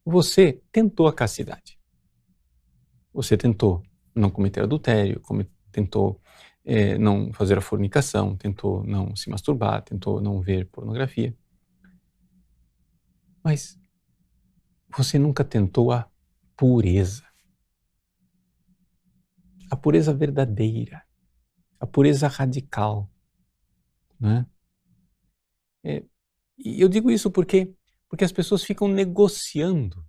você tentou a castidade. Você tentou não cometer adultério, tentou não fazer a fornicação, tentou não se masturbar, tentou não ver pornografia. Mas você nunca tentou a pureza. A pureza verdadeira. A pureza radical. Né? E eu digo isso porque as pessoas ficam negociando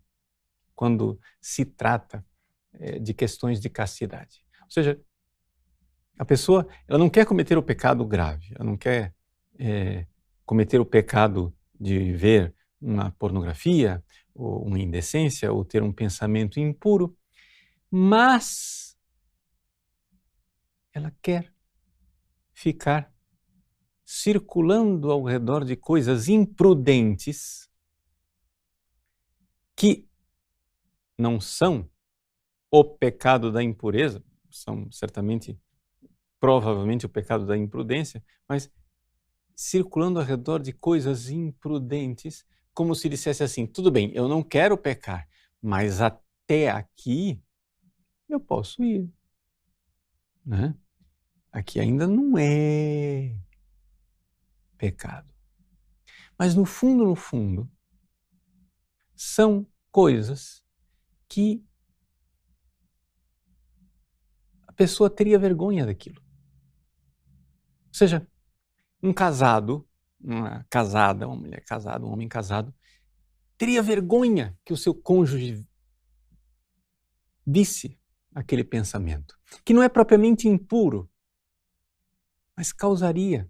quando se trata de questões de castidade. Ou seja, a pessoa ela não quer cometer o pecado grave, ela não quer cometer o pecado de ver uma pornografia, ou uma indecência, ou ter um pensamento impuro, mas ela quer ficar circulando ao redor de coisas imprudentes que não são o pecado da impureza, são certamente, provavelmente o pecado da imprudência, mas circulando ao redor de coisas imprudentes, como se dissesse assim, tudo bem, eu não quero pecar, mas até aqui eu posso ir. Né? Aqui ainda não é pecado. Mas no fundo, são coisas que a pessoa teria vergonha daquilo. Ou seja, um casado, uma casada, uma mulher casada, um homem casado, teria vergonha que o seu cônjuge visse aquele pensamento, que não é propriamente impuro, mas causaria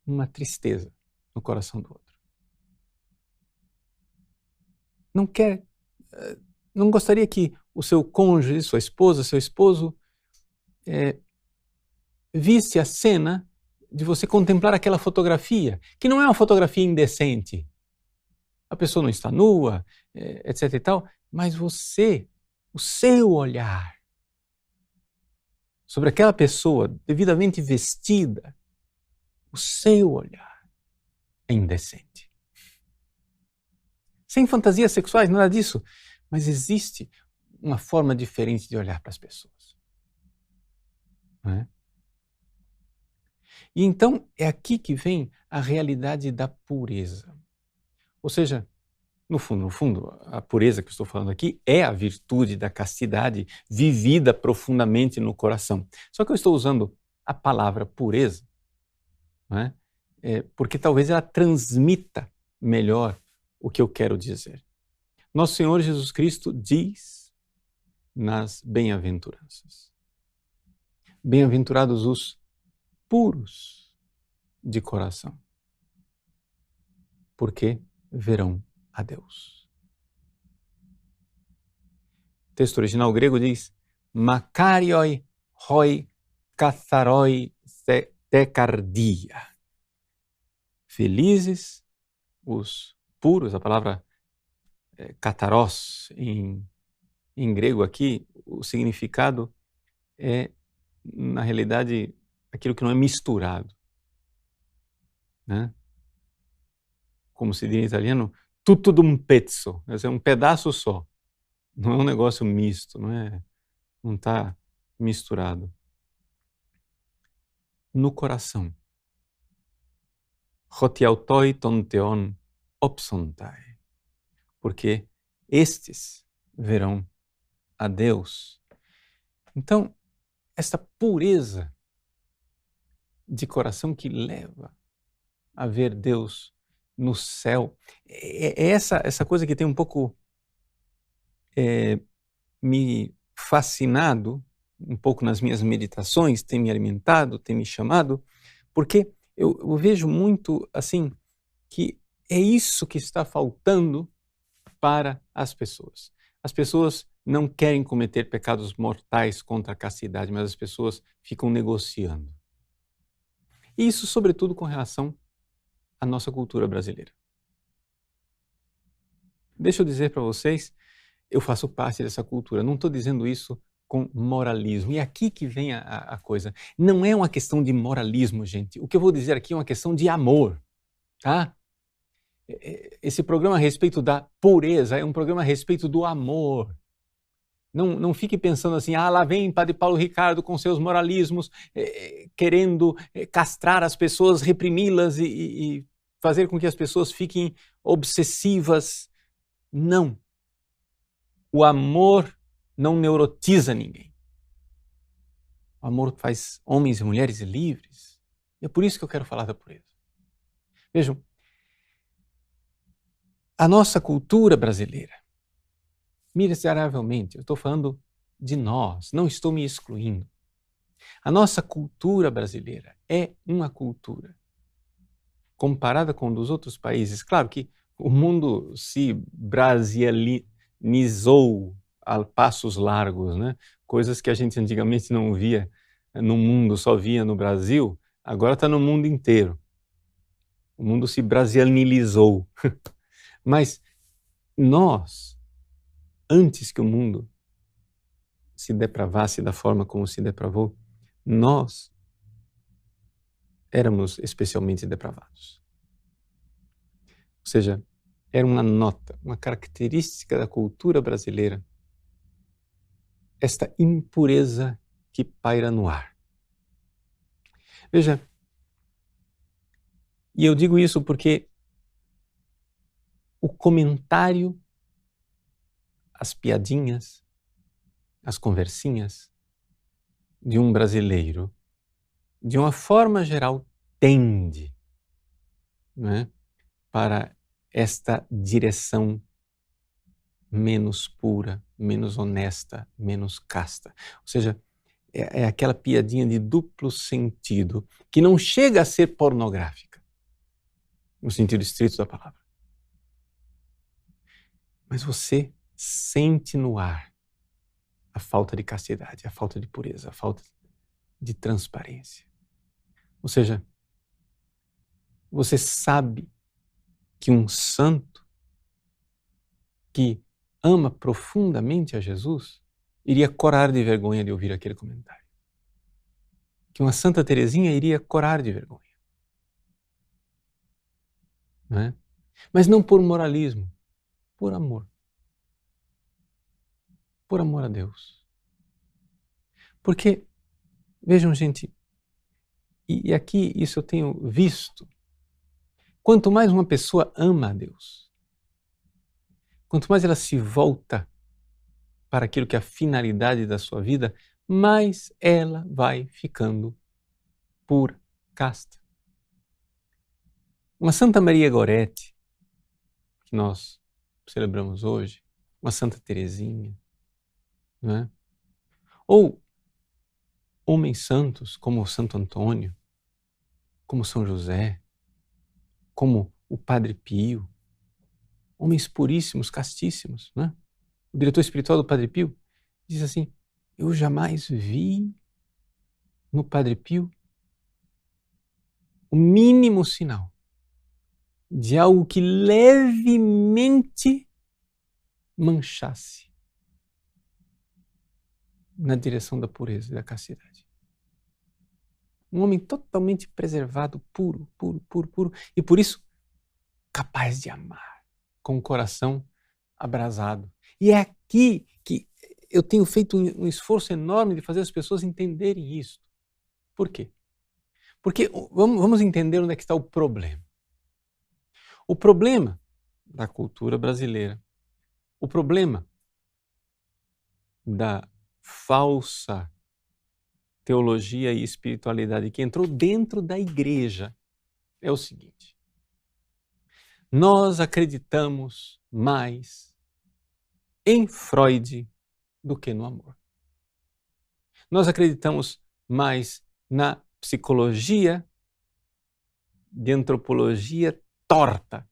uma tristeza no coração do outro. Não gostaria que o seu cônjuge, sua esposa, seu esposo, visse a cena de você contemplar aquela fotografia, que não é uma fotografia indecente. A pessoa não está nua, etc e tal, mas você, o seu olhar sobre aquela pessoa devidamente vestida, o seu olhar é indecente. Sem fantasias sexuais, nada disso, mas existe uma forma diferente de olhar para as pessoas. Não é? E então é aqui que vem a realidade da pureza. Ou seja, no fundo, a pureza que eu estou falando aqui é a virtude da castidade vivida profundamente no coração. Só que eu estou usando a palavra pureza, não é? Porque talvez ela transmita melhor o que eu quero dizer. Nosso Senhor Jesus Cristo diz nas bem-aventuranças: bem-aventurados os puros de coração, porque verão a Deus. O texto original grego diz: Makarioi hoi katharoi tekardia. Felizes os puros, a palavra kataros em grego aqui, o significado é, na realidade, aquilo que não é misturado. Né? Como se diz em italiano, tutto d'un pezzo, é um pedaço só. Não é um negócio misto, não está misturado. No coração. Hotiautoi tonteon opsontai. Porque estes verão a Deus. Então, essa pureza de coração que leva a ver Deus no céu, é essa coisa que tem um pouco me fascinado, um pouco nas minhas meditações, tem me alimentado, tem me chamado, porque eu vejo muito assim que é isso que está faltando para as pessoas. As pessoas não querem cometer pecados mortais contra a castidade, mas as pessoas ficam negociando. E isso, sobretudo, com relação à nossa cultura brasileira. Deixa eu dizer para vocês, eu faço parte dessa cultura. Não estou dizendo isso com moralismo. E aqui que vem a coisa. Não é uma questão de moralismo, gente. O que eu vou dizer aqui é uma questão de amor, tá? esse programa a respeito da pureza é um programa a respeito do amor. Não fique pensando assim, lá vem Padre Paulo Ricardo com seus moralismos, querendo castrar as pessoas, reprimi-las e fazer com que as pessoas fiquem obsessivas. Não. O amor não neurotiza ninguém. O amor faz homens e mulheres livres. E é por isso que eu quero falar da pureza. Vejam, a nossa cultura brasileira, miseravelmente, eu estou falando de nós, não estou me excluindo. A nossa cultura brasileira é uma cultura, comparada com dos outros países, claro que o mundo se brasilinizou a passos largos, né? Coisas que a gente antigamente não via no mundo, só via no Brasil, agora está no mundo inteiro. O mundo se brasilizou. Mas nós, antes que o mundo se depravasse da forma como se depravou, nós éramos especialmente depravados. Ou seja, era uma nota, uma característica da cultura brasileira, esta impureza que paira no ar. Veja, e eu digo isso porque o comentário, as piadinhas, as conversinhas de um brasileiro, de uma forma geral, tende, né, para esta direção menos pura, menos honesta, menos casta. Ou seja, é aquela piadinha de duplo sentido, que não chega a ser pornográfica, no sentido estrito da palavra. Mas você sente no ar a falta de castidade, a falta de pureza, a falta de transparência. Ou seja, você sabe que um santo que ama profundamente a Jesus iria corar de vergonha de ouvir aquele comentário. Que uma Santa Teresinha iria corar de vergonha. Não é? Mas não por moralismo, por amor. Por amor a Deus. Porque, vejam gente, e aqui isso eu tenho visto, quanto mais uma pessoa ama a Deus, quanto mais ela se volta para aquilo que é a finalidade da sua vida, mais ela vai ficando pura, casta. Uma Santa Maria Goretti, que nós celebramos hoje, uma Santa Teresinha, não é? Ou homens santos como o Santo Antônio, como São José, como o Padre Pio, homens puríssimos, castíssimos, né? O diretor espiritual do Padre Pio diz assim: eu jamais vi no Padre Pio o mínimo sinal de algo que levemente manchasse na direção da pureza e da castidade. Um homem totalmente preservado, puro, puro, puro, puro, e por isso capaz de amar, com o coração abrasado. E é aqui que eu tenho feito um esforço enorme de fazer as pessoas entenderem isso. Por quê? Porque vamos entender onde é que está o problema. O problema da cultura brasileira, o problema da falsa teologia e espiritualidade que entrou dentro da igreja é o seguinte: nós acreditamos mais em Freud do que no amor. Nós acreditamos mais na psicologia de antropologia torta,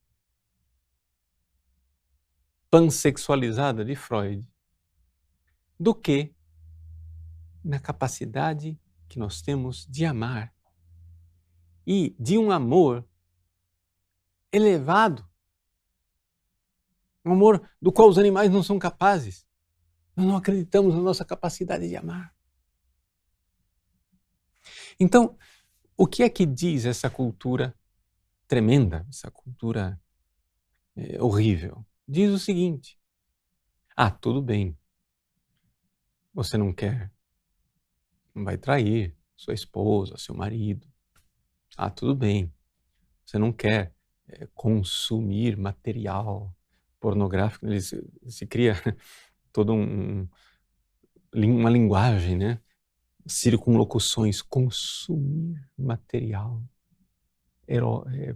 pansexualizada de Freud, do que na capacidade que nós temos de amar e de um amor elevado, um amor do qual os animais não são capazes. Nós não acreditamos na nossa capacidade de amar. Então, o que é que diz essa cultura tremenda, essa cultura horrível. Diz o seguinte: ah, tudo bem, você não quer, não vai trair sua esposa, seu marido. Ah, tudo bem, você não quer consumir material pornográfico. Se cria toda uma linguagem, né? Circunlocuções, consumir material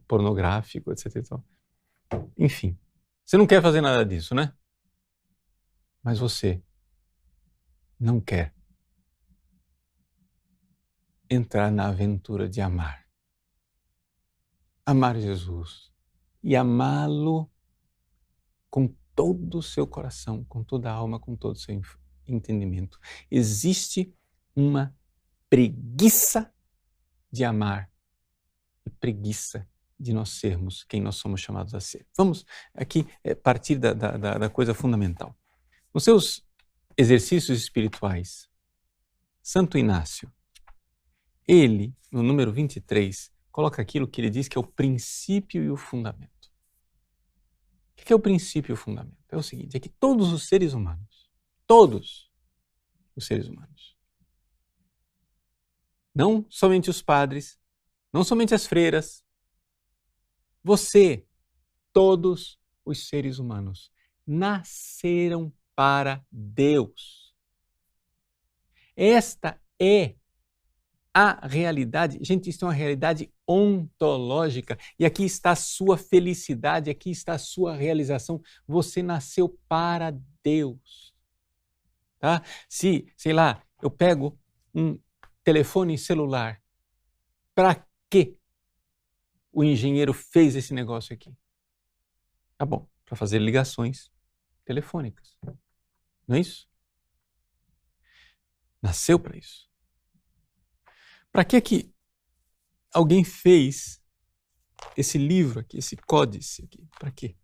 pornográfico, etc. e tal. Enfim, você não quer fazer nada disso, né? Mas você não quer entrar na aventura de amar. Amar Jesus e amá-lo com todo o seu coração, com toda a alma, com todo o seu entendimento. Existe uma preguiça de amar e preguiça de nós sermos quem nós somos chamados a ser. Vamos aqui partir da coisa fundamental. Nos seus exercícios espirituais, Santo Inácio, ele, no número 23, coloca aquilo que ele diz que é o princípio e o fundamento. O que é o princípio e o fundamento? É o seguinte, é que todos os seres humanos, não somente os padres, não somente as freiras, você, todos os seres humanos, nasceram para Deus. Esta é a realidade. Gente, isso é uma realidade ontológica. E aqui está a sua felicidade, aqui está a sua realização. Você nasceu para Deus. Tá? Se, sei lá, eu pego um telefone celular, para que o engenheiro fez esse negócio aqui? Tá bom, para fazer ligações telefônicas. Não é isso? Nasceu para isso. Para que alguém fez esse livro aqui, esse códice aqui? Para quê?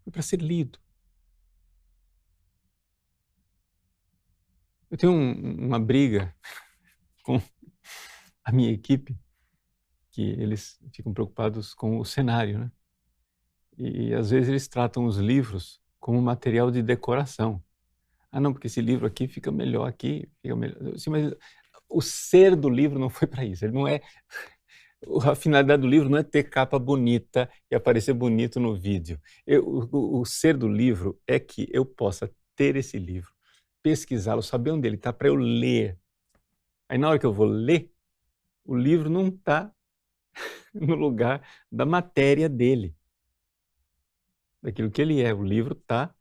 Foi para ser lido. Eu tenho uma briga com a minha equipe, que eles ficam preocupados com o cenário, né? E às vezes eles tratam os livros como material de decoração. Ah, não, porque esse livro aqui fica melhor aqui, fica melhor. Sim, mas o ser do livro não foi para isso. Ele não é. A finalidade do livro não é ter capa bonita e aparecer bonito no vídeo. O ser do livro é que eu possa ter esse livro, pesquisá-lo, saber onde ele está para eu ler. Aí na hora que eu vou ler, o livro não está no lugar da matéria dele, daquilo que ele é. O livro está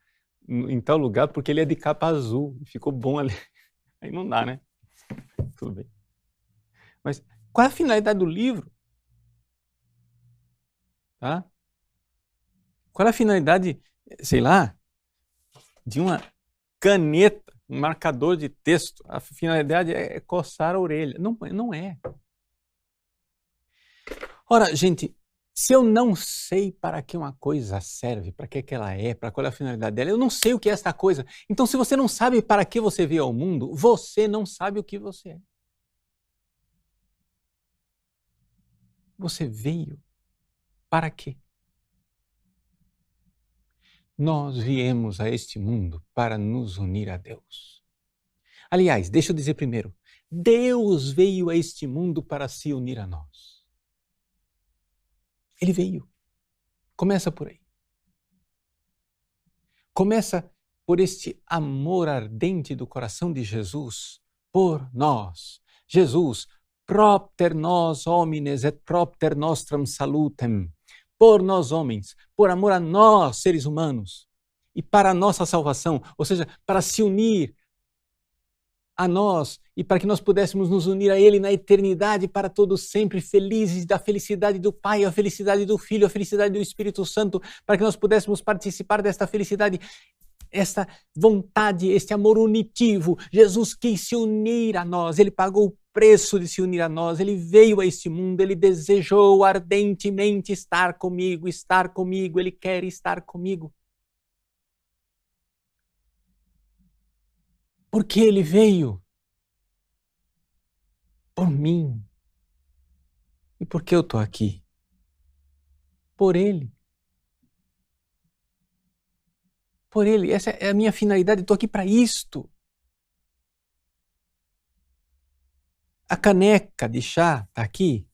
em tal lugar porque ele é de capa azul e ficou bom ali. Aí não dá, né? Tudo bem. Mas qual é a finalidade do livro? Tá? Qual é a finalidade, sei lá, de uma caneta, um marcador de texto? A finalidade é coçar a orelha. Não, não é. Ora, gente, se eu não sei para que uma coisa serve, para que ela é, para qual é a finalidade dela, eu não sei o que é esta coisa. Então, se você não sabe para que você veio ao mundo, você não sabe o que você é. Você veio para quê? Nós viemos a este mundo para nos unir a Deus. Aliás, deixa eu dizer primeiro, Deus veio a este mundo para se unir a nós. Ele veio. Começa por aí. Começa por este amor ardente do coração de Jesus por nós. Jesus, propter nos homines et propter nostram salutem. Por nós homens, por amor a nós, seres humanos, e para a nossa salvação, ou seja, para se unir a nós e para que nós pudéssemos nos unir a Ele na eternidade para todos sempre, felizes da felicidade do Pai, a felicidade do Filho, a felicidade do Espírito Santo, para que nós pudéssemos participar desta felicidade, esta vontade, este amor unitivo. Jesus quis se unir a nós, Ele pagou o preço de se unir a nós, Ele veio a este mundo, Ele desejou ardentemente estar comigo, Ele quer estar comigo. Porque Ele veio por mim. E por que eu estou aqui? por Ele. Por Ele, essa é a minha finalidade, estou aqui para isto. A caneca de chá está aqui,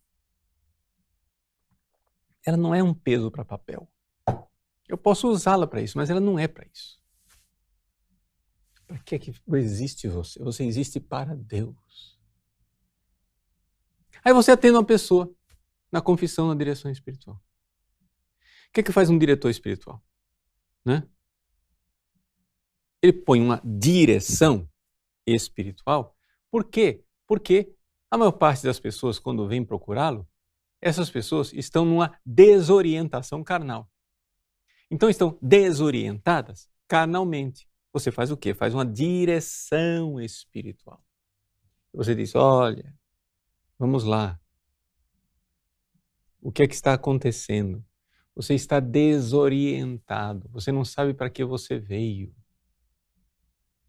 ela não é um peso para papel. Eu posso usá-la para isso, mas ela não é para isso. Para que existe você? Você existe para Deus. Aí você atende uma pessoa na confissão, na direção espiritual. O que faz um diretor espiritual? Né? Ele põe uma direção espiritual. Por quê? Porque a maior parte das pessoas, quando vem procurá-lo, essas pessoas estão numa desorientação carnal. Então estão desorientadas carnalmente. Você faz o quê? Faz uma direção espiritual. Você diz, olha, vamos lá. O que é que está acontecendo? Você está desorientado. Você não sabe para que você veio.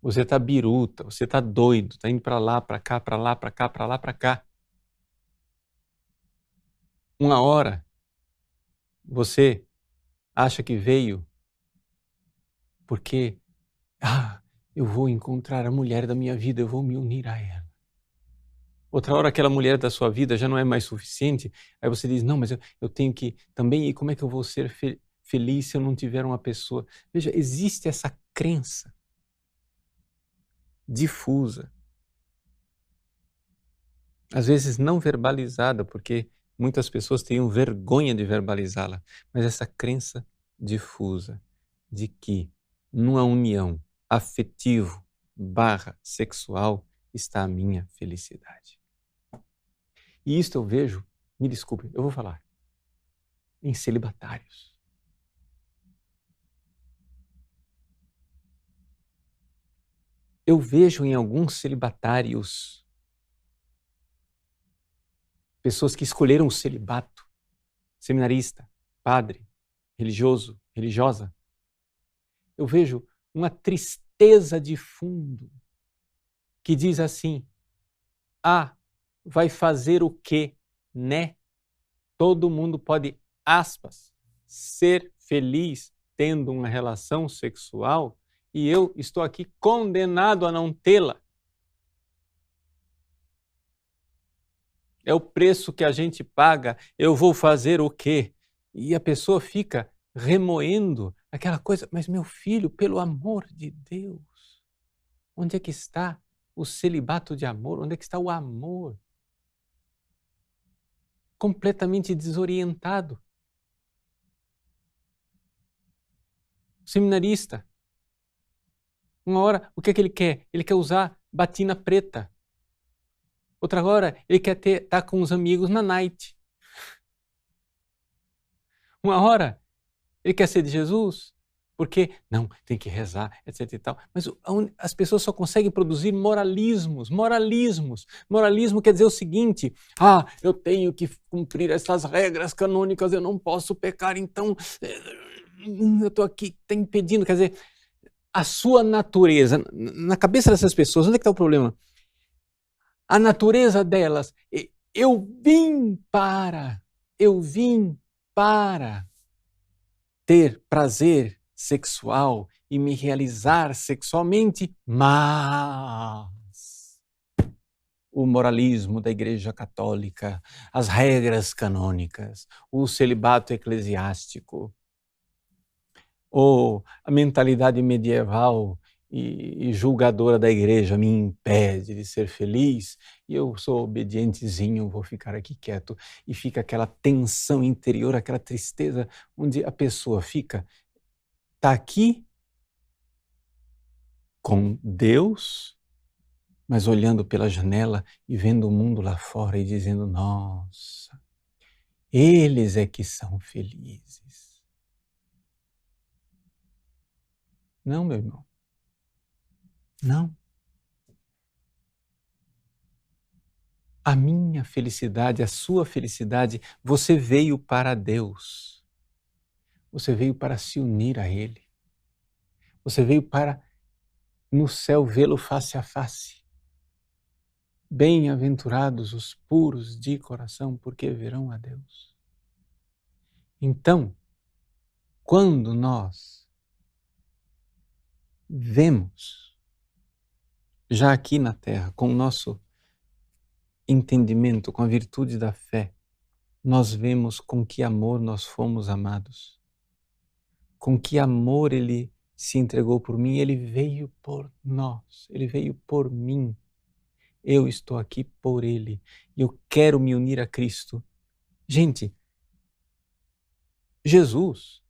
Você está biruta, você está doido, está indo para lá, para cá, para lá, para cá, para lá, para cá. Uma hora, você acha que veio porque, eu vou encontrar a mulher da minha vida, eu vou me unir a ela. Outra hora, aquela mulher da sua vida já não é mais suficiente, aí você diz, não, mas eu tenho que também, e como é que eu vou ser feliz se eu não tiver uma pessoa? Veja, existe essa crença difusa, às vezes não verbalizada, porque muitas pessoas têm vergonha de verbalizá-la, mas essa crença difusa de que numa união afetivo/sexual está a minha felicidade. E isto eu vejo, me desculpe, eu vou falar, em celibatários. Eu vejo em alguns celibatários pessoas que escolheram o celibato, seminarista, padre, religioso, religiosa. Eu vejo uma tristeza de fundo que diz assim, vai fazer o quê, né? Todo mundo pode, aspas, ser feliz tendo uma relação sexual e eu estou aqui condenado a não tê-la. É o preço que a gente paga, eu vou fazer o quê? E a pessoa fica remoendo aquela coisa, mas meu filho, pelo amor de Deus, onde é que está o celibato de amor? Onde é que está o amor? Completamente desorientado. Seminarista, uma hora, o que é que ele quer? Ele quer usar batina preta. Outra hora, ele quer estar com os amigos na night. Uma hora, ele quer ser de Jesus, porque, não, tem que rezar, etc e tal. Mas as pessoas só conseguem produzir moralismos. Moralismo quer dizer o seguinte, eu tenho que cumprir essas regras canônicas, eu não posso pecar, então eu estou aqui, está impedindo. Quer dizer, a sua natureza, na cabeça dessas pessoas, onde é que está o problema? A natureza delas, eu vim para ter prazer sexual e me realizar sexualmente, mas o moralismo da Igreja Católica, as regras canônicas, o celibato eclesiástico, ou a mentalidade medieval e julgadora da igreja me impede de ser feliz e eu sou obedientezinho, vou ficar aqui quieto. E fica aquela tensão interior, aquela tristeza, onde a pessoa está aqui com Deus, mas olhando pela janela e vendo o mundo lá fora e dizendo, nossa, eles é que são felizes. Não, meu irmão. Não. A minha felicidade, a sua felicidade, você veio para Deus. Você veio para se unir a Ele. Você veio para, no céu, vê-lo face a face. Bem-aventurados os puros de coração, porque verão a Deus. Então, quando nós vemos, já aqui na Terra, com o nosso entendimento, com a virtude da fé, nós vemos com que amor nós fomos amados, com que amor Ele se entregou por mim, Ele veio por nós, Ele veio por mim. Eu estou aqui por Ele e eu quero me unir a Cristo. Gente, Jesus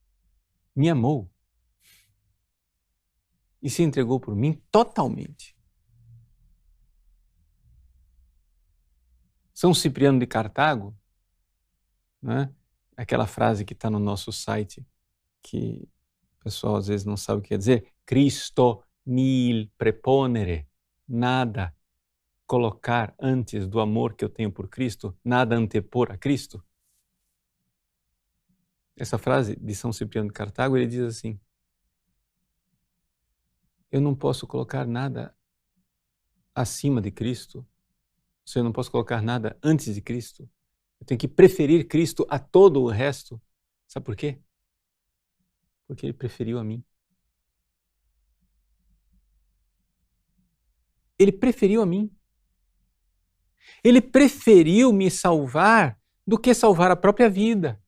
me amou e se entregou por mim totalmente. São Cipriano de Cartago, né? Aquela frase que está no nosso site, que o pessoal às vezes não sabe o que quer dizer, Christo nil preponere, nada colocar antes do amor que eu tenho por Cristo, nada antepor a Cristo. Essa frase de São Cipriano de Cartago, ele diz assim, eu não posso colocar nada acima de Cristo, eu não posso colocar nada antes de Cristo, eu tenho que preferir Cristo a todo o resto. Sabe por quê? Porque Ele preferiu a mim. Ele preferiu a mim. Ele preferiu me salvar do que salvar a própria vida.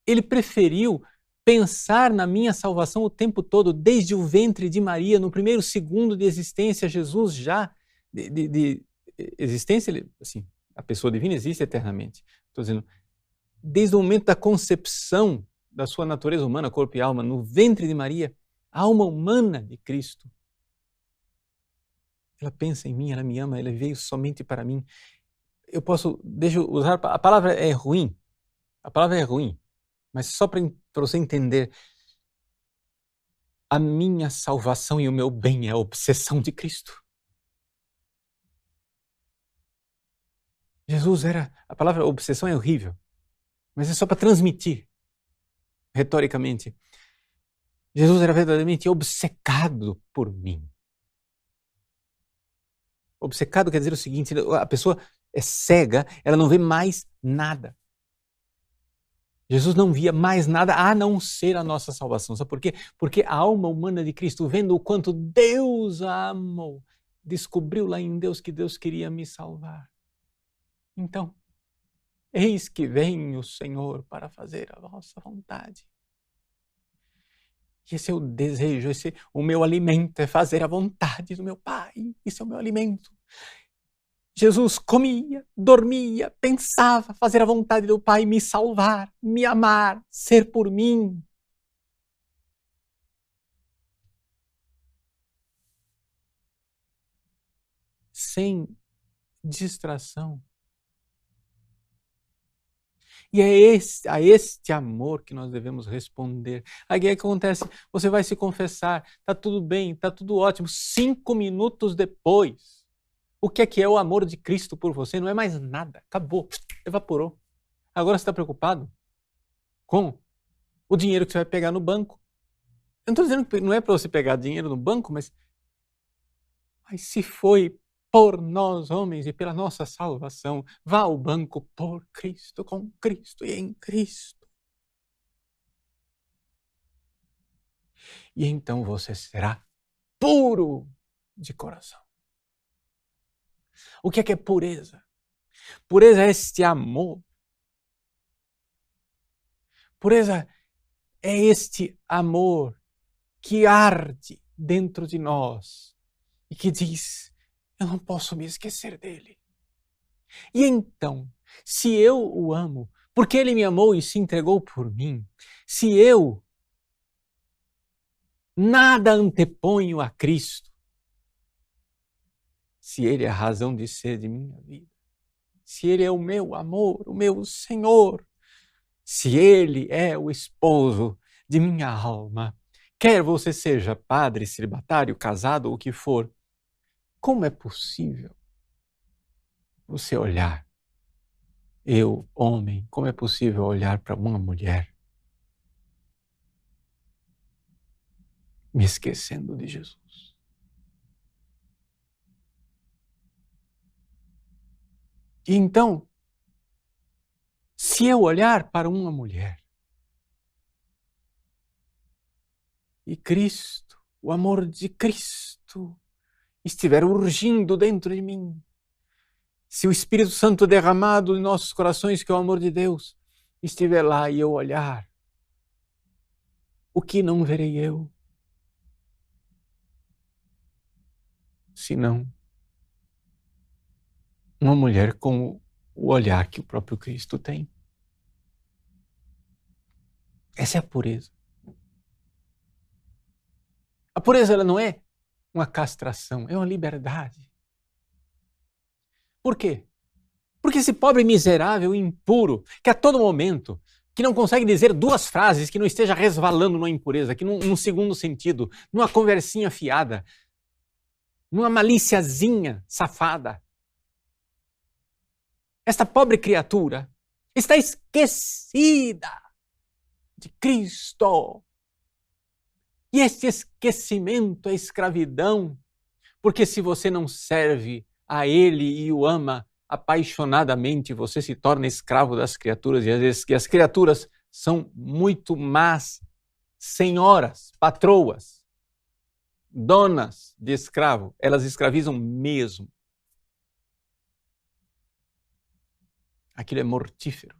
Ele preferiu pensar na minha salvação o tempo todo, desde o ventre de Maria, no primeiro segundo de existência, Jesus já, de existência, assim, a pessoa divina existe eternamente. Estou dizendo, desde o momento da concepção da sua natureza humana, corpo e alma, no ventre de Maria, a alma humana de Cristo. Ela pensa em mim, ela me ama, ela veio somente para mim. Deixa eu usar, a palavra é ruim, mas só para você entender, a minha salvação e o meu bem é a obsessão de Cristo. Jesus a palavra obsessão é horrível, mas é só para transmitir, retoricamente. Jesus era verdadeiramente obcecado por mim. Obcecado quer dizer o seguinte, a pessoa é cega, ela não vê mais nada. Jesus não via mais nada a não ser a nossa salvação. Sabe por quê? Porque a alma humana de Cristo, vendo o quanto Deus a amou, descobriu lá em Deus que Deus queria me salvar. Então, eis que vem o Senhor para fazer a vossa vontade. E esse é o desejo, o meu alimento é fazer a vontade do meu Pai. Esse é o meu alimento. Jesus comia, dormia, pensava fazer a vontade do Pai, me salvar, me amar, ser por mim. Sem distração. E é a este amor que nós devemos responder. Aí o que acontece? Você vai se confessar, está tudo bem, está tudo ótimo. 5 minutos depois, o que é o amor de Cristo por você? Não é mais nada, acabou, evaporou. Agora você está preocupado com o dinheiro que você vai pegar no banco. Eu não estou dizendo que não é para você pegar dinheiro no banco, mas se foi por nós homens e pela nossa salvação, vá ao banco por Cristo, com Cristo e em Cristo. E então você será puro de coração. O que é pureza? Pureza é este amor. Pureza é este amor que arde dentro de nós e que diz, eu não posso me esquecer dele. E então, se eu o amo, porque ele me amou e se entregou por mim, se eu nada anteponho a Cristo, se ele é a razão de ser de minha vida, se ele é o meu amor, o meu Senhor, se ele é o esposo de minha alma, quer você seja padre, celibatário, casado ou o que for, como é possível você olhar, eu, homem, como é possível olhar para uma mulher me esquecendo de Jesus? E então, Se eu olhar para uma mulher e Cristo, o amor de Cristo, estiver urgindo dentro de mim, se o Espírito Santo derramado em nossos corações, que é o amor de Deus, estiver lá e eu olhar, o que não verei eu? Senão uma mulher com o olhar que o próprio Cristo tem. Essa é a pureza. A pureza ela não é uma castração, é uma liberdade. Por quê? Porque esse pobre miserável impuro, que a todo momento, que não consegue dizer duas frases, que não esteja resvalando numa impureza, que num segundo sentido, numa conversinha fiada, numa maliciazinha safada. Esta pobre criatura está esquecida de Cristo. E este esquecimento é escravidão, porque se você não serve a Ele e o ama apaixonadamente, você se torna escravo das criaturas, e as criaturas são muito más senhoras, patroas, donas de escravo. Elas escravizam mesmo. Aquilo é mortífero.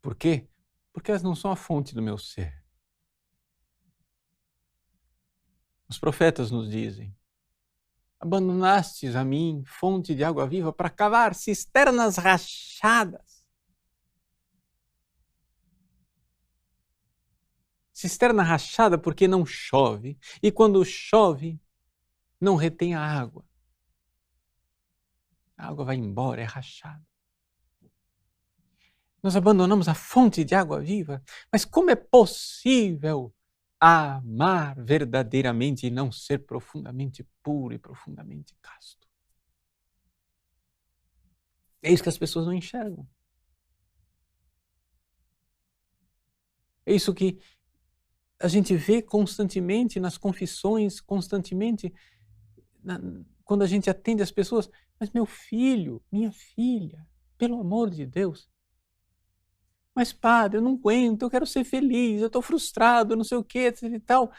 Por quê? Porque elas não são a fonte do meu ser. Os profetas nos dizem: abandonastes a mim, fonte de água viva, para cavar cisternas rachadas. Cisterna rachada porque não chove, e quando chove, não retém a água. A água vai embora, é rachada. Nós abandonamos a fonte de água viva, mas como é possível amar verdadeiramente e não ser profundamente puro e profundamente casto? É isso que as pessoas não enxergam. É isso que a gente vê constantemente nas confissões, constantemente quando a gente atende as pessoas. Mas meu filho, minha filha, pelo amor de Deus. Mas padre, eu não aguento, eu quero ser feliz, eu estou frustrado, não sei o que, etc e tal.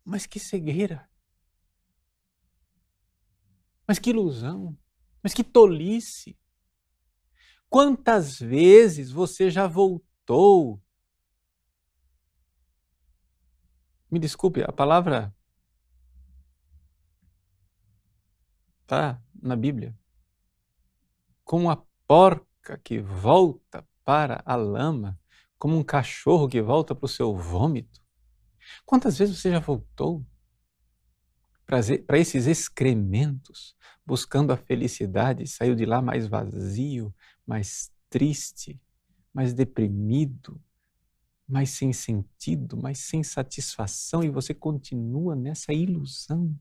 Mas que cegueira. Mas que ilusão. Mas que tolice. Quantas vezes você já voltou? Me desculpe, a palavra está na Bíblia. Como a porca que volta para a lama, como um cachorro que volta para o seu vômito. Quantas vezes você já voltou para esses excrementos, buscando a felicidade e saiu de lá mais vazio, mais triste, mais deprimido, mais sem sentido, mais sem satisfação, e você continua nessa ilusão?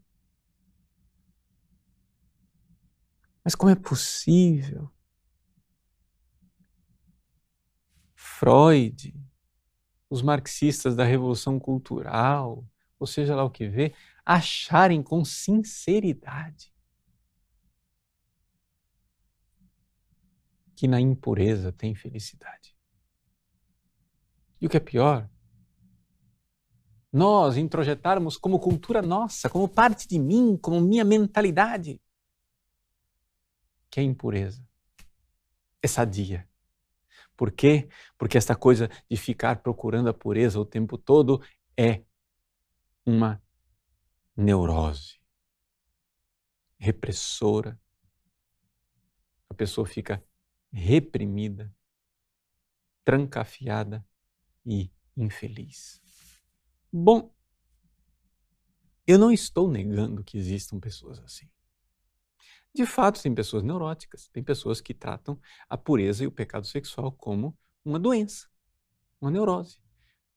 Mas como é possível? Freud, os marxistas da Revolução Cultural, ou seja lá o que vê, acharem com sinceridade que na impureza tem felicidade. E o que é pior, nós introjetarmos como cultura nossa, como parte de mim, como minha mentalidade, que a impureza é sadia. Por quê? Porque esta coisa de ficar procurando a pureza o tempo todo é uma neurose repressora. A pessoa fica reprimida, trancafiada e infeliz. Bom, eu não estou negando que existam pessoas assim. De fato, tem pessoas neuróticas, tem pessoas que tratam a pureza e o pecado sexual como uma doença, uma neurose.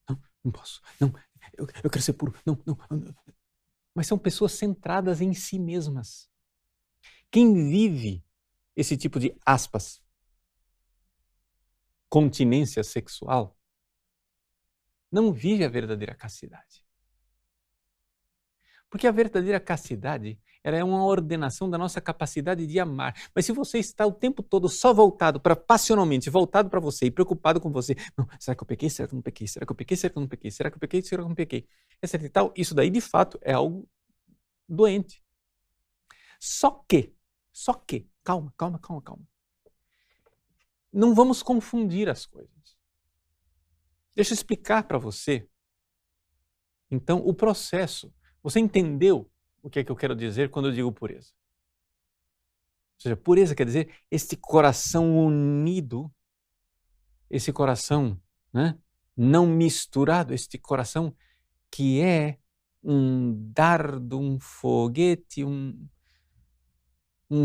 Não, não posso, não, eu quero ser puro, não. Mas são pessoas centradas em si mesmas. Quem vive esse tipo de, aspas, continência sexual, não vive a verdadeira castidade. Porque a verdadeira castidade, ela é uma ordenação da nossa capacidade de amar. Mas se você está o tempo todo só voltado para passionalmente, voltado para você e preocupado com você, não, será que eu pequei? Será que eu não pequei? Será que eu pequei? Será que eu não pequei? Será que eu pequei? Será que eu não pequei? Etc e tal, isso daí de fato é algo doente. Só que, calma. Não vamos confundir as coisas. Deixa eu explicar para você, então, o processo. Você entendeu o que é que eu quero dizer quando eu digo pureza? Ou seja, pureza quer dizer este coração unido, esse coração, né, não misturado, este coração que é um dardo, um foguete, um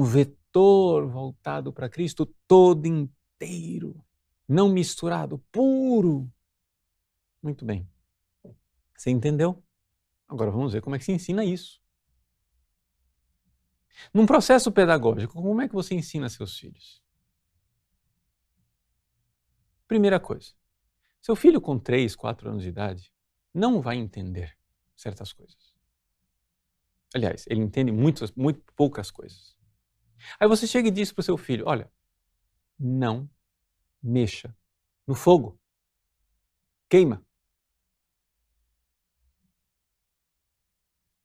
vetor voltado para Cristo todo inteiro, não misturado, puro. Muito bem. Você entendeu? Agora vamos ver como é que se ensina isso. Num processo pedagógico, como é que você ensina seus filhos? Primeira coisa, seu filho com 3, 4 anos de idade não vai entender certas coisas. Aliás, ele entende muito poucas coisas. Aí você chega e diz para o seu filho, olha, não mexa no fogo, queima.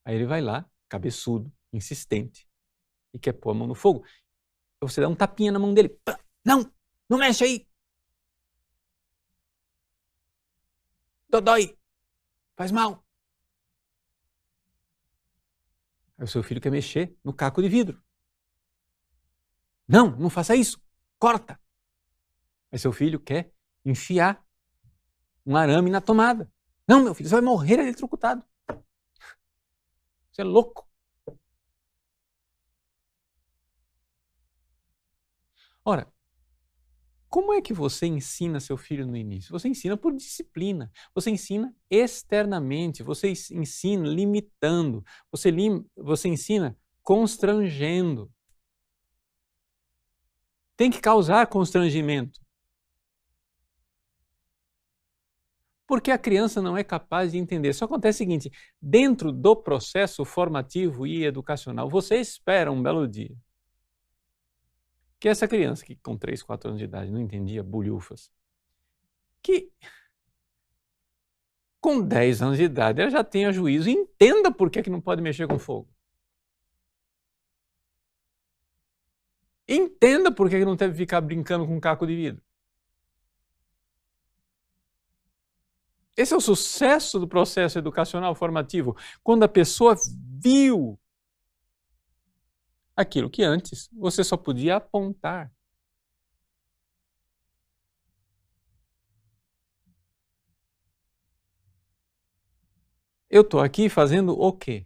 Aí ele vai lá, cabeçudo, insistente, e quer pôr a mão no fogo. Você dá um tapinha na mão dele, não, não mexe aí. Dói, faz mal. Aí o seu filho quer mexer no caco de vidro. Não, não faça isso, corta. Aí seu filho quer enfiar um arame na tomada. Não, meu filho, você vai morrer eletrocutado. Você é louco. Ora, como é que você ensina seu filho no início? Você ensina por disciplina, você ensina externamente, você ensina limitando, você ensina constrangendo. Tem que causar constrangimento. Porque a criança não é capaz de entender. Só acontece o seguinte, dentro do processo formativo e educacional, você espera um belo dia que essa criança, que com 3, 4 anos de idade não entendia bulhufas, que com 10 anos de idade ela já tenha juízo e entenda por que não pode mexer com fogo. Entenda por que não deve ficar brincando com um caco de vidro. Esse é o sucesso do processo educacional formativo, quando a pessoa viu aquilo que antes você só podia apontar. Eu estou aqui fazendo o quê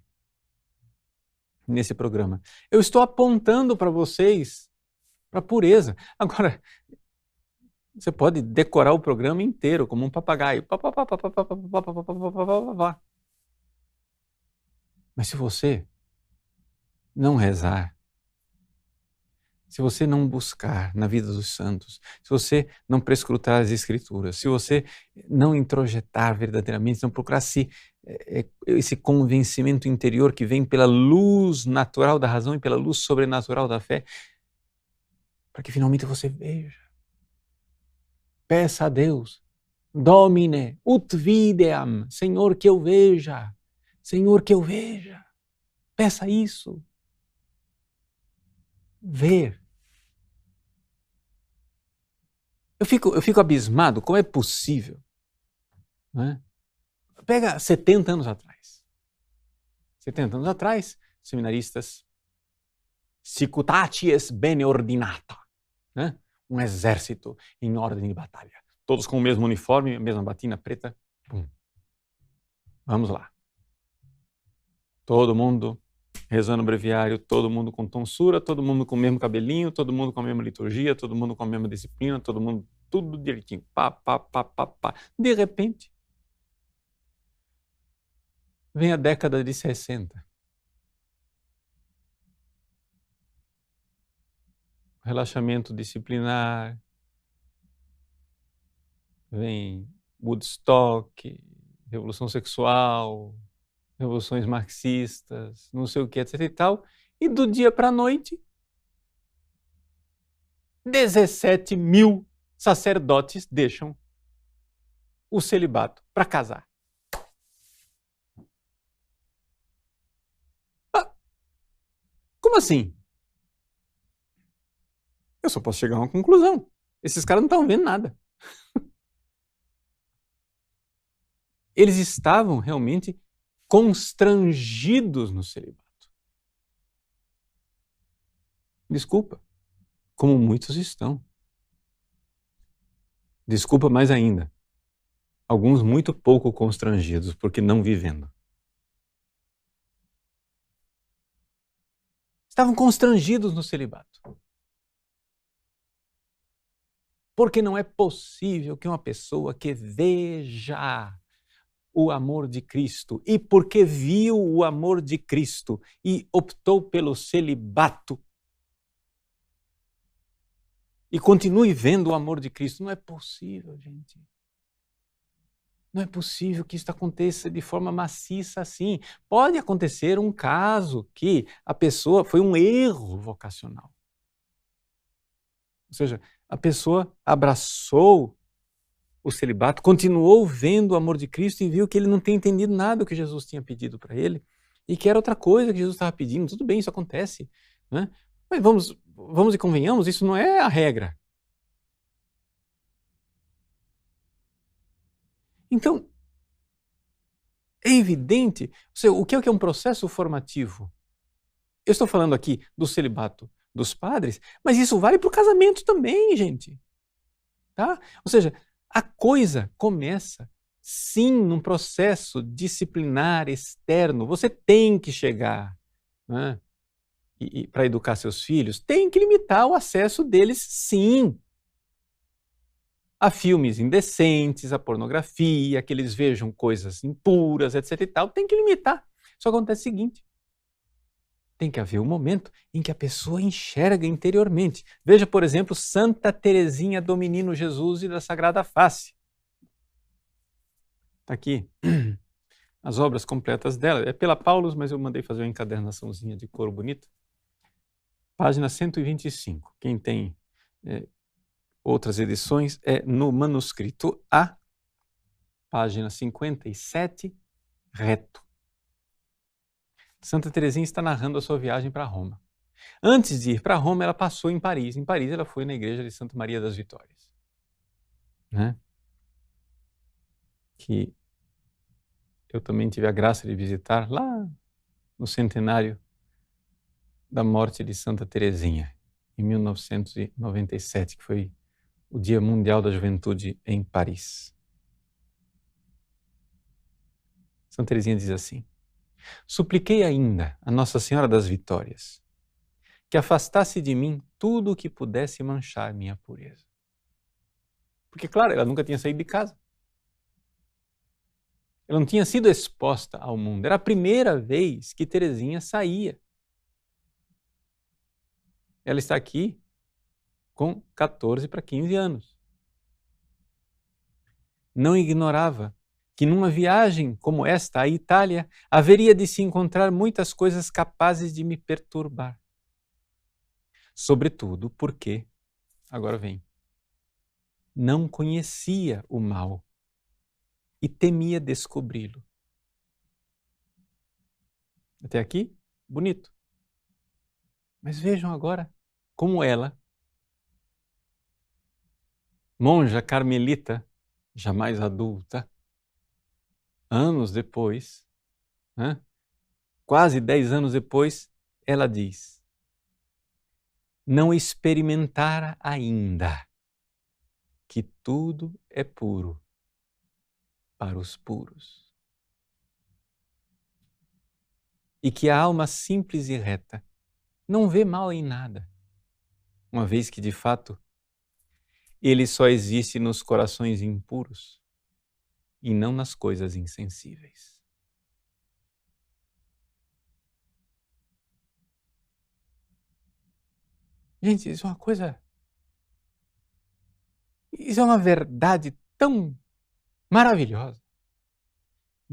nesse programa? Eu estou apontando para vocês para a pureza. Agora, você pode decorar o programa inteiro como um papagaio. Mas se você não rezar, se você não buscar na vida dos santos, se você não prescrutar as escrituras, se você não introjetar verdadeiramente, não procurar esse convencimento interior que vem pela luz natural da razão e pela luz sobrenatural da fé, para que finalmente você veja. Peça a Deus, Domine, ut videam, Senhor, que eu veja, Senhor, que eu veja. Peça isso. Ver. Eu fico abismado, como é possível, né? Pega 70 anos atrás. 70 anos atrás, seminaristas, Sicutaties bene ordinata, né? Um exército em ordem de batalha. Todos com o mesmo uniforme, a mesma batina preta. Pum. Vamos lá. Todo mundo rezando o breviário, todo mundo com tonsura, todo mundo com o mesmo cabelinho, todo mundo com a mesma liturgia, todo mundo com a mesma disciplina, todo mundo, tudo direitinho. Pá, pá, pá, pá, pá. De repente, vem a década de 60. Relaxamento disciplinar, vem Woodstock, revolução sexual, revoluções marxistas, não sei o que, etc e tal, e do dia para a noite, 17 mil sacerdotes deixam o celibato para casar. Ah, como assim? Eu só posso chegar a uma conclusão. Esses caras não estão vendo nada. Eles estavam realmente constrangidos no celibato. Desculpa, como muitos estão. Desculpa mais ainda. Alguns muito pouco constrangidos, porque não vivendo. Estavam constrangidos no celibato. Porque não é possível que uma pessoa que veja o amor de Cristo e porque viu o amor de Cristo e optou pelo celibato e continue vendo o amor de Cristo. Não é possível, gente. Não é possível que isso aconteça de forma maciça assim. Pode acontecer um caso que a pessoa foi um erro vocacional. Ou seja, a pessoa abraçou o celibato, continuou vendo o amor de Cristo e viu que ele não tem entendido nada do que Jesus tinha pedido para ele e que era outra coisa que Jesus estava pedindo. Tudo bem, isso acontece, né? Mas vamos e convenhamos, isso não é a regra. Então, é evidente, o que é um processo formativo? Eu estou falando aqui do celibato dos padres, mas isso vale para o casamento também, gente. Tá? Ou seja, a coisa começa, sim, num processo disciplinar externo. Você tem que chegar, né, e para educar seus filhos, tem que limitar o acesso deles, sim, a filmes indecentes, a pornografia, que eles vejam coisas impuras, etc e tal. Tem que limitar. Só acontece o seguinte: tem que haver um momento em que a pessoa enxerga interiormente. Veja, por exemplo, Santa Teresinha do Menino Jesus e da Sagrada Face. Está aqui as obras completas dela. É pela Paulus, mas eu mandei fazer uma encadernaçãozinha de cor bonita. Página 125. Quem tem outras edições é no manuscrito A, página 57, reto. Santa Teresinha está narrando a sua viagem para Roma. Antes de ir para Roma, ela passou em Paris. Em Paris, ela foi na igreja de Santa Maria das Vitórias, né? Que eu também tive a graça de visitar lá no centenário da morte de Santa Teresinha, em 1997, que foi o Dia Mundial da Juventude em Paris. Santa Teresinha diz assim: supliquei ainda a Nossa Senhora das Vitórias que afastasse de mim tudo o que pudesse manchar minha pureza. Porque, claro, ela nunca tinha saído de casa. Ela não tinha sido exposta ao mundo. Era a primeira vez que Teresinha saía. Ela está aqui com 14 para 15 anos. Não ignorava que numa viagem como esta à Itália haveria de se encontrar muitas coisas capazes de me perturbar. Sobretudo porque, agora vem, não conhecia o mal e temia descobri-lo. Até aqui, bonito. Mas vejam agora como ela, monja carmelita, jamais adulta, anos depois, né, quase 10 anos depois, ela diz: não experimentara ainda que tudo é puro para os puros. E que a alma simples e reta não vê mal em nada, uma vez que, de fato, ele só existe nos corações impuros e não nas coisas insensíveis. Gente, isso é uma coisa... Isso é uma verdade tão maravilhosa.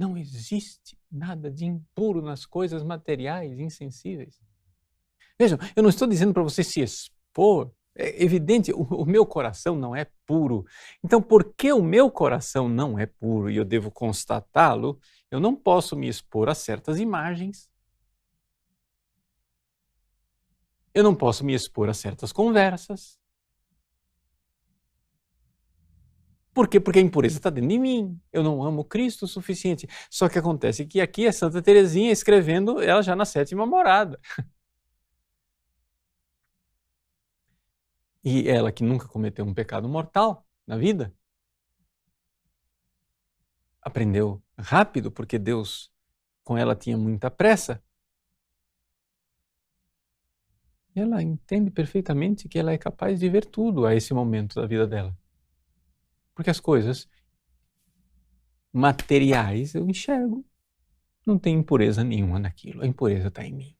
Não existe nada de impuro nas coisas materiais, insensíveis. Vejam, eu não estou dizendo para você se expor. É evidente, o meu coração não é puro. Então, porque o meu coração não é puro e eu devo constatá-lo, eu não posso me expor a certas imagens. Eu não posso me expor a certas conversas. Por quê? Porque a impureza está dentro de mim. Eu não amo Cristo o suficiente. Só que acontece que aqui é Santa Teresinha escrevendo ela já na 7ª morada. E ela que nunca cometeu um pecado mortal na vida, aprendeu rápido porque Deus com ela tinha muita pressa. E ela entende perfeitamente que ela é capaz de ver tudo a esse momento da vida dela. Porque as coisas materiais eu enxergo. Não tem impureza nenhuma naquilo. A impureza está em mim.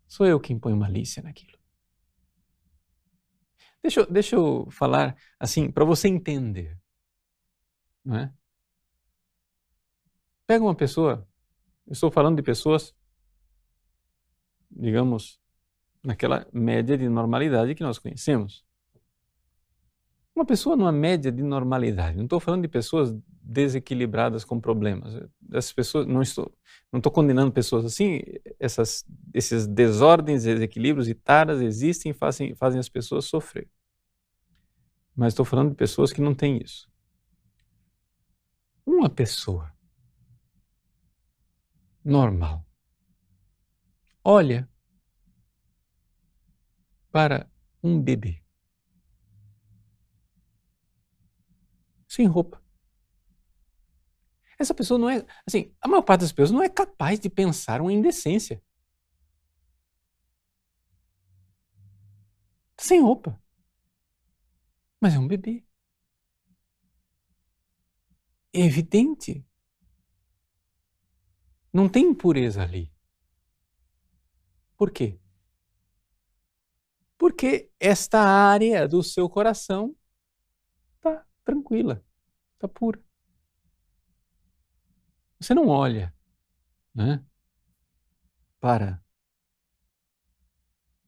Sou eu quem põe malícia naquilo. Deixa eu falar assim, para você entender. Não é? Pega uma pessoa, eu estou falando de pessoas, digamos, naquela média de normalidade que nós conhecemos. Uma pessoa numa média de normalidade, não estou falando de pessoas desequilibradas com problemas. Essas pessoas, não estou condenando pessoas assim, esses desordens, desequilíbrios e taras existem e fazem as pessoas sofrer. Mas estou falando de pessoas que não têm isso. Uma pessoa normal olha para um bebê sem roupa. Essa pessoa não é, assim, a maior parte das pessoas não é capaz de pensar uma indecência. Tá sem roupa. Mas é um bebê. É evidente. Não tem impureza ali. Por quê? Porque esta área do seu coração está tranquila, está pura. Você não olha, né, para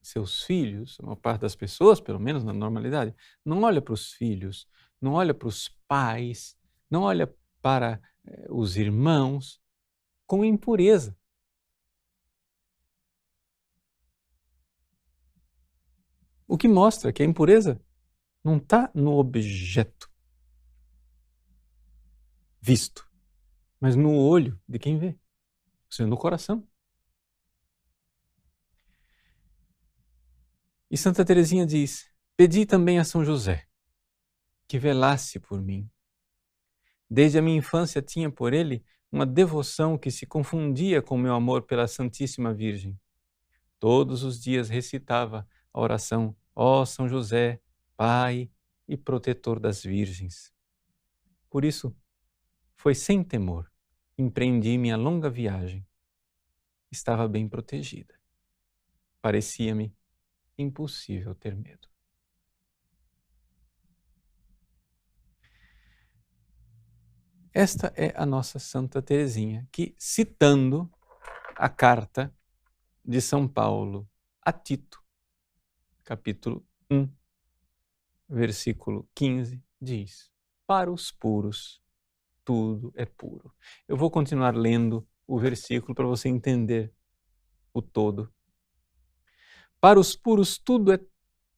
seus filhos, a maior parte das pessoas, pelo menos na normalidade, não olha para os filhos, não olha para os pais, não olha para os irmãos com impureza. O que mostra que a impureza não está no objeto visto, mas no olho de quem vê, ou seja, no coração. E Santa Teresinha diz: pedi também a São José que velasse por mim. Desde a minha infância tinha por ele uma devoção que se confundia com meu amor pela Santíssima Virgem. Todos os dias recitava a oração: ó São José, Pai e protetor das virgens. Por isso, foi sem temor que empreendi minha longa viagem. Estava bem protegida. Parecia-me impossível ter medo. Esta é a nossa Santa Teresinha, que, citando a carta de São Paulo a Tito, capítulo 1, versículo 15, diz: para os puros, tudo é puro. Eu vou continuar lendo o versículo para você entender o todo. Para os puros, tudo é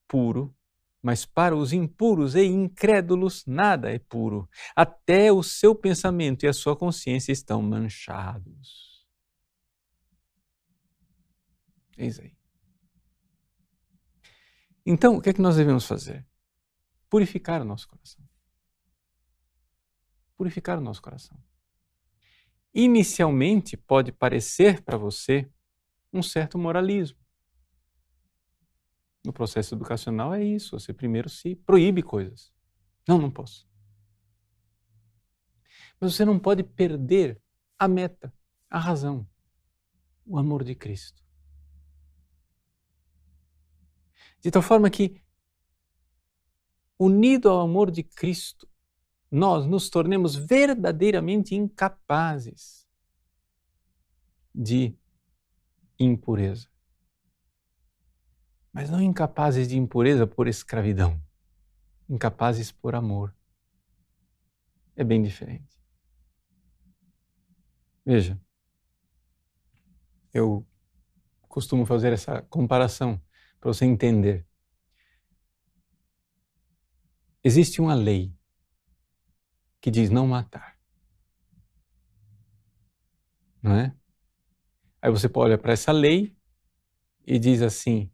puro, mas para os impuros e incrédulos nada é puro. Até o seu pensamento e a sua consciência estão manchados. Eis aí. Então, o que é que nós devemos fazer? Purificar o nosso coração. Purificar o nosso coração. Inicialmente, pode parecer para você um certo moralismo. No processo educacional é isso, você primeiro se proíbe coisas. Não posso. Mas você não pode perder a meta, a razão, o amor de Cristo. De tal forma que, unido ao amor de Cristo, nós nos tornemos verdadeiramente incapazes de impureza. Mas não incapazes de impureza por escravidão, incapazes por amor. É bem diferente. Veja, eu costumo fazer essa comparação para você entender. Existe uma lei que diz não matar, não é? Aí você olha para essa lei e diz assim: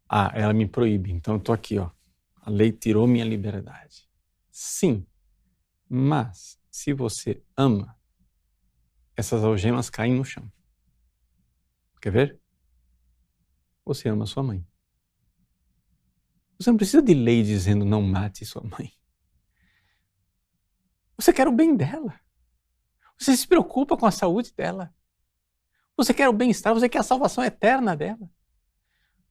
ah, ela me proíbe, então eu estou aqui, ó. A lei tirou minha liberdade. Sim, mas se você ama, essas algemas caem no chão. Quer ver? Você ama sua mãe. Você não precisa de lei dizendo não mate sua mãe. Você quer o bem dela. Você se preocupa com a saúde dela. Você quer o bem-estar, você quer a salvação eterna dela.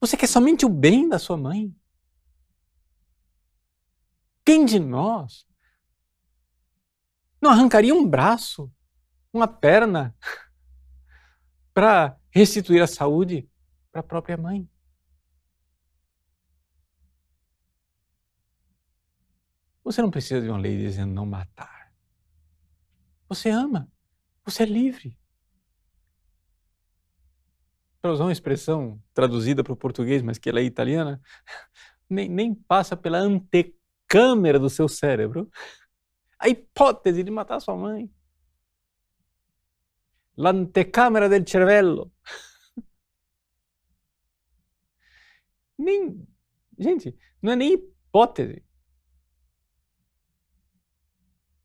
Você quer somente o bem da sua mãe. Quem de nós não arrancaria um braço, uma perna, para restituir a saúde para a própria mãe? Você não precisa de uma lei dizendo não matar. Você ama. Você é livre. Para usar uma expressão traduzida para o português, mas que ela é italiana, nem passa pela antecâmara do seu cérebro a hipótese de matar sua mãe. L'antecamera del cervello. Gente, não é nem hipótese.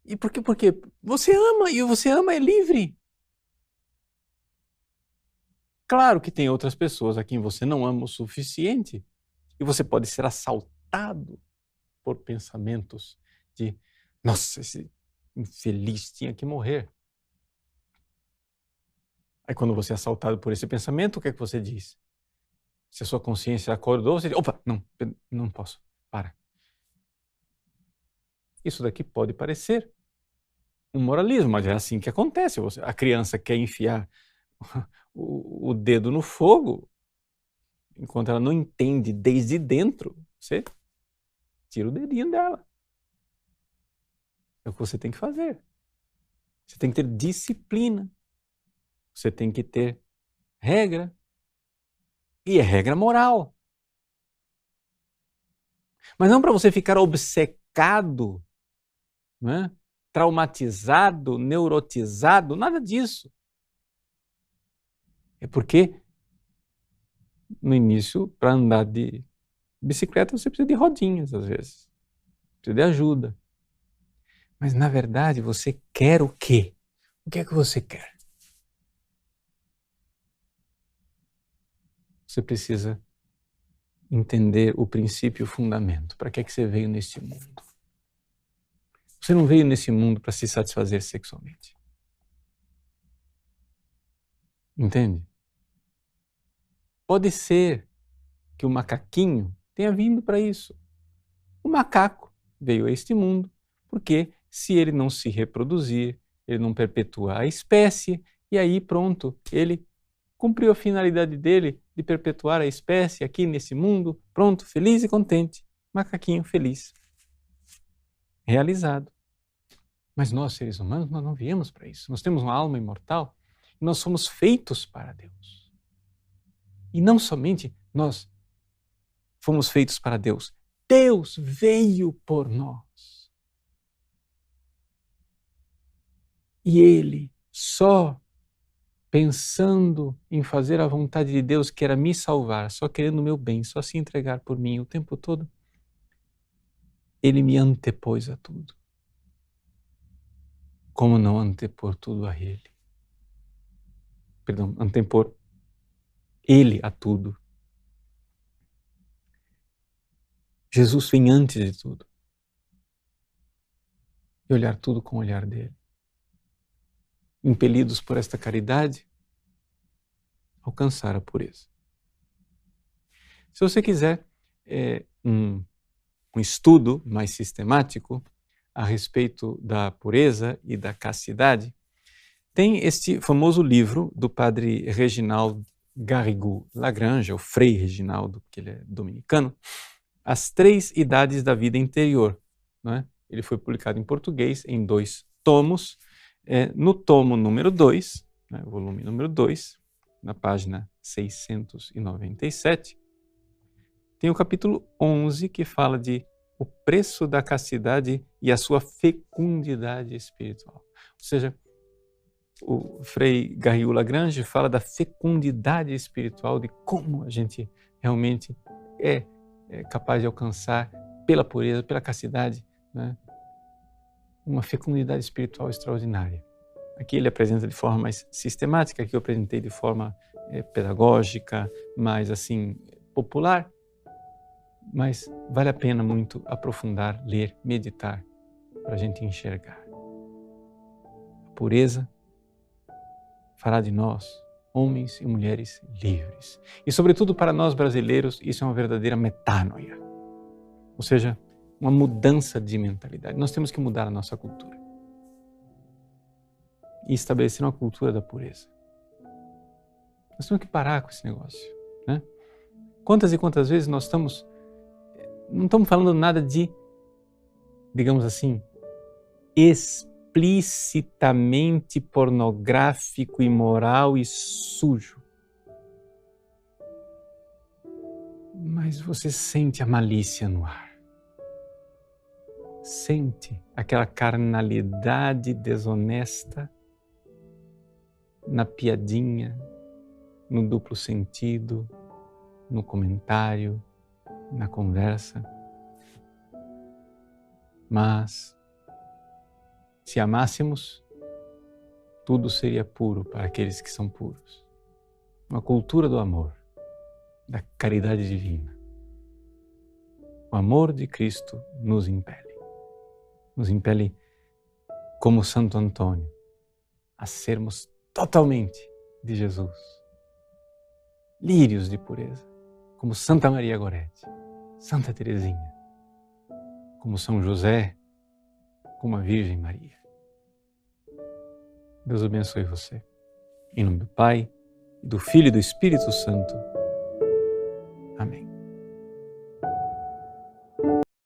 E por quê? Porque você ama e você ama é livre. Claro que tem outras pessoas a quem você não ama o suficiente e você pode ser assaltado por pensamentos de nossa, esse infeliz tinha que morrer. Aí quando você é assaltado por esse pensamento, o que é que você diz? Se a sua consciência acordou, você diz, opa, não posso, para. Isso daqui pode parecer um moralismo, mas é assim que acontece. A criança quer enfiar o dedo no fogo, enquanto ela não entende desde dentro, você tira o dedinho dela. É o que você tem que fazer. Você tem que ter disciplina. Você tem que ter regra. E é regra moral. Mas não para você ficar obcecado, né? Traumatizado, neurotizado, nada disso. É porque, no início, para andar de bicicleta, você precisa de rodinhas, às vezes. Precisa de ajuda. Mas, na verdade, você quer o quê? O que é que você quer? Você precisa entender o princípio e o fundamento. Para que é que você veio neste mundo? Você não veio nesse mundo para se satisfazer sexualmente. Entende? Pode ser que o macaquinho tenha vindo para isso. O macaco veio a este mundo porque, se ele não se reproduzir, ele não perpetua a espécie, e aí pronto, ele cumpriu a finalidade dele de perpetuar a espécie aqui nesse mundo, pronto, feliz e contente. Macaquinho feliz. Realizado. Mas nós, seres humanos, nós não viemos para isso. Nós temos uma alma imortal e nós somos feitos para Deus. E não somente nós fomos feitos para Deus, Deus veio por nós. E Ele, só pensando em fazer a vontade de Deus, que era me salvar, só querendo o meu bem, só se entregar por mim o tempo todo, Ele me antepôs a tudo. Como não antepor tudo a Ele? Perdão, antepor Ele a tudo. Jesus vem antes de tudo. E olhar tudo com o olhar dele. Impelidos por esta caridade, alcançar a pureza. Se você quiser um um estudo mais sistemático a respeito da pureza e da castidade, tem este famoso livro do padre Reginald Garrigou Lagrange, ou Frei Reginaldo, porque ele é dominicano, As 3 Idades da Vida Interior. Não é? Ele foi publicado em português em 2 tomos. No tomo número 2, né, volume número 2, na página 697, tem o capítulo 11 que fala de o preço da castidade e a sua fecundidade espiritual. Ou seja, o Frei Garrigou Lagrange fala da fecundidade espiritual, de como a gente realmente é capaz de alcançar pela pureza, pela castidade, né, uma fecundidade espiritual extraordinária. Aqui ele apresenta de forma mais sistemática, aqui eu apresentei de forma pedagógica, mais assim, popular, mas vale a pena muito aprofundar, ler, meditar, para a gente enxergar. A pureza fará de nós homens e mulheres livres. E sobretudo para nós brasileiros, isso é uma verdadeira metanoia. Ou seja, uma mudança de mentalidade. Nós temos que mudar a nossa cultura e estabelecer uma cultura da pureza. Nós temos que parar com esse negócio, né? Quantas e quantas vezes nós não estamos falando nada de, digamos assim, explicitamente pornográfico, imoral e sujo. Mas você sente a malícia no ar. Sente aquela carnalidade desonesta na piadinha, no duplo sentido, no comentário, na conversa. Mas, se amássemos, tudo seria puro para aqueles que são puros. Uma cultura do amor, da caridade divina. O amor de Cristo nos impele. Nos impele, como Santo Antônio, a sermos totalmente de Jesus. Lírios de pureza, como Santa Maria Goretti, Santa Teresinha, como São José, como a Virgem Maria. Deus abençoe você. Em nome do Pai, do Filho e do Espírito Santo. Amém.